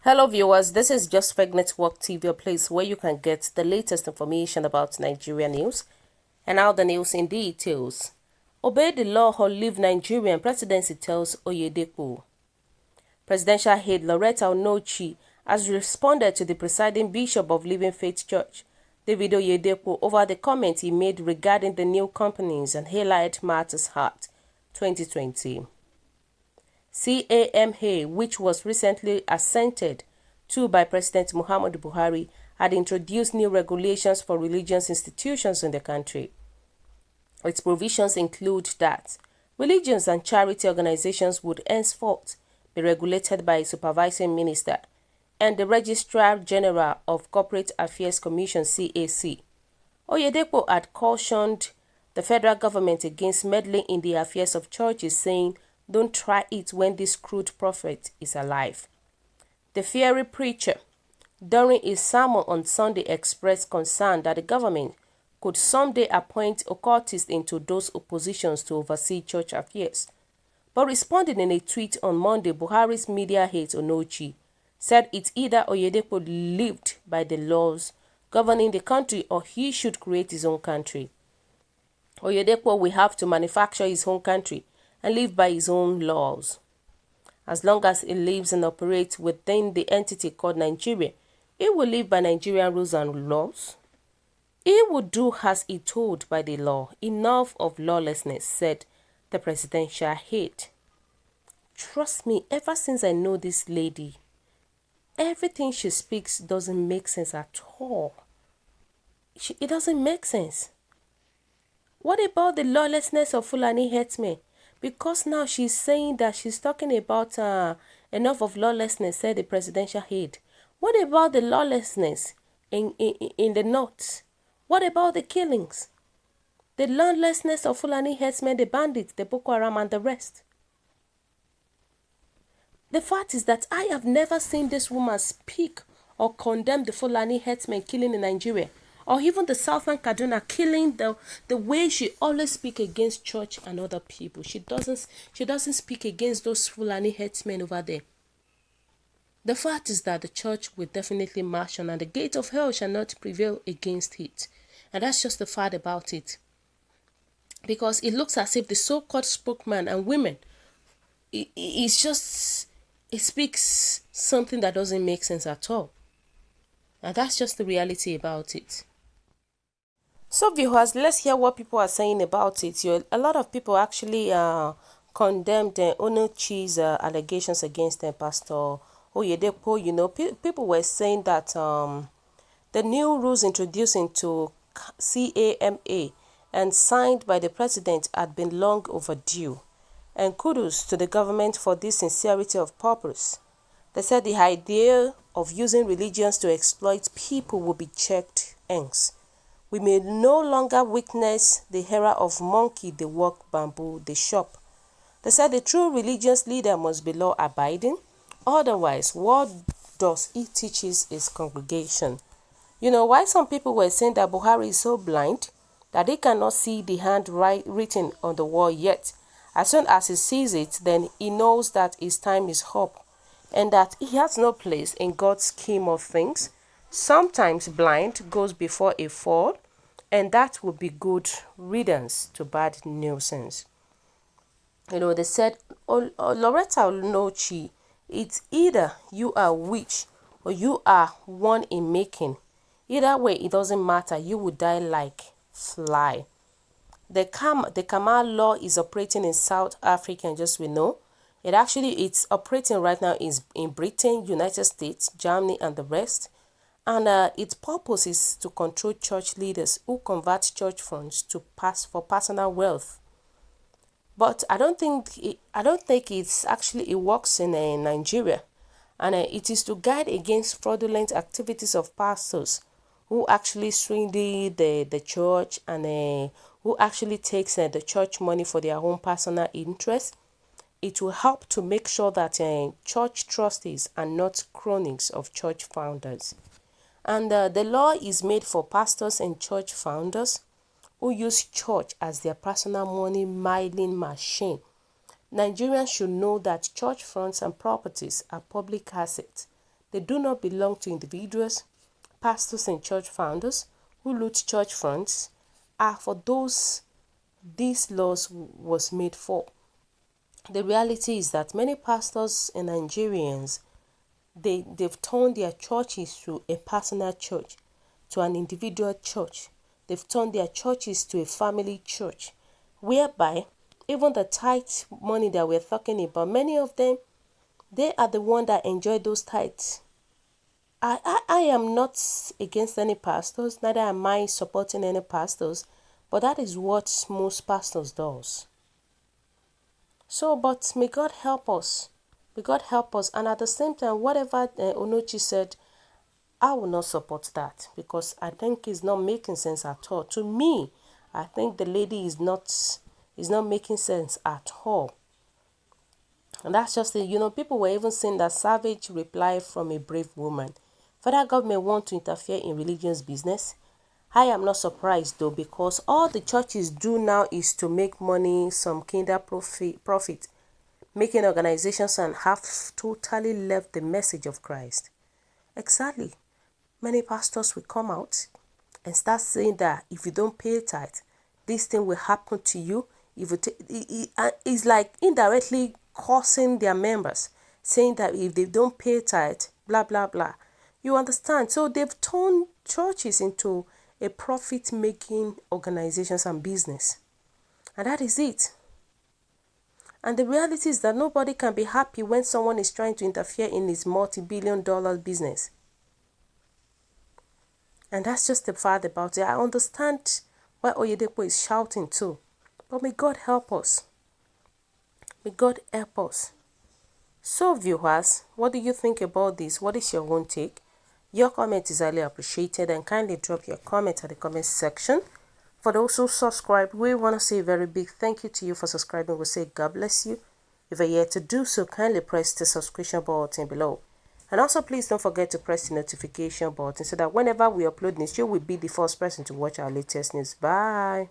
Hello viewers, this is Just Fake Network TV, a place where you can get the latest information about Nigeria news and now the news in details. Obey the law or leave Nigerian presidency, tells Oyedepo. Presidential aide Loretta Onochi has responded to the presiding bishop of Living Faith Church, David Oyedepo, over the comment he made regarding the new companies and Highlight Matters Act 2020. CAMA, which was recently assented to by President Muhammadu Buhari, had introduced new regulations for religious institutions in the country. Its provisions include that religions and charity organizations would henceforth be regulated by a supervising minister and the Registrar General of Corporate Affairs Commission (CAC). Oyedepo had cautioned the federal government against meddling in the affairs of churches, saying, "Don't try it when this crude prophet is alive." The fiery preacher, during his sermon on Sunday, expressed concern that the government could someday appoint occultists into those positions to oversee church affairs. But responding in a tweet on Monday, Buhari's media aide Onochi said it's either Oyedepo lived by the laws governing the country or he should create his own country. Oyedepo will have to manufacture his own country and live by his own laws. As long as he lives and operates within the entity called Nigeria, he will live by Nigerian rules and laws. He will do as he told by the law. Enough of lawlessness, said the presidential aide. Trust me, ever since I know this lady, everything she speaks doesn't make sense at all. It doesn't make sense. What about the lawlessness of Fulani herdsmen? Because now she's saying that she's talking about enough of lawlessness, said the presidential aide. What about the lawlessness in the north? What about the killings? The lawlessness of Fulani herdsmen, the bandits, the Boko Haram and the rest? The fact is that I have never seen this woman speak or condemn the Fulani herdsmen killing in Nigeria, or even the Southern Kaduna killing the way she always speaks against church and other people. She doesn't speak against those Fulani herdsmen over there. The fact is that the church will definitely march on and the gate of hell shall not prevail against it. And that's just the fact about it. Because it looks as if the so-called spokesman and women, it speaks something that doesn't make sense at all. And that's just the reality about it. So viewers, let's hear what people are saying about it. A lot of people actually condemned Onochi's allegations against Pastor Oyedepo. You know, people were saying that the new rules introduced into CAMA and signed by the president had been long overdue. And kudos to the government for this sincerity of purpose. They said the idea of using religions to exploit people will be checked hence. We may no longer witness the era of monkey, the work, bamboo, the shop. They said the true religious leader must be law-abiding. Otherwise, what does he teach his congregation? You know, why some people were saying that Buhari is so blind that he cannot see the hand written on the wall yet. As soon as he sees it, then he knows that his time is up and that he has no place in God's scheme of things. Sometimes blind goes before a fall, and that would be good riddance to bad nuisance. You know, they said, Loretta Onochi, it's either you are witch or you are one in making. Either way, it doesn't matter. You will die like fly. The Kamal law is operating in South Africa, and just we know, it's operating right now in Britain, United States, Germany, and the rest. And its purpose is to control church leaders who convert church funds for personal wealth. But I don't think it works in Nigeria, and it is to guide against fraudulent activities of pastors who actually swindle the church and who actually takes the church money for their own personal interest. It will help to make sure that church trustees are not cronies of church founders. And the law is made for pastors and church founders who use church as their personal money miling machine. Nigerians should know that church funds and properties are public assets They do not belong to individuals, pastors and church founders who loot church funds are for those these laws was made for. The reality is that many pastors and Nigerians, they've turned their churches to a personal church, to an individual church. They've turned their churches to a family church, whereby even the tithe money that we're talking about, many of them, they are the one that enjoy those tithes. I am not against any pastors, neither am I supporting any pastors, but that is what most pastors does. So, but may God help us. May God help us. And at the same time, whatever Onochi said, I will not support that because I think it's not making sense at all. To me, I think the lady is not making sense at all. And that's just it. People were even saying that savage reply from a brave woman. Federal government want to interfere in religion's business. I am not surprised though, because all the churches do now is to make money, some kinder profit, making organizations, and have totally left the message of Christ. Exactly. Many pastors will come out and start saying that if you don't pay tithe, this thing will happen to you. If you it's like indirectly cursing their members, saying that if they don't pay tithe, blah blah blah. You understand? So they've turned churches into a profit-making organizations and business, and that is it. And the reality is that nobody can be happy when someone is trying to interfere in his multi-billion-dollar business. And that's just the fact about it. I understand why Oyedepo is shouting too. But may God help us. May God help us. So viewers, what do you think about this? What is your own take? Your comment is highly appreciated, and kindly drop your comment at the comment section. For those who subscribe, we want to say a very big thank you to you for subscribing. We'll say God bless you. If you're yet to do so, kindly press the subscription button below. And also please don't forget to press the notification button so that whenever we upload news, you will be the first person to watch our latest news. Bye.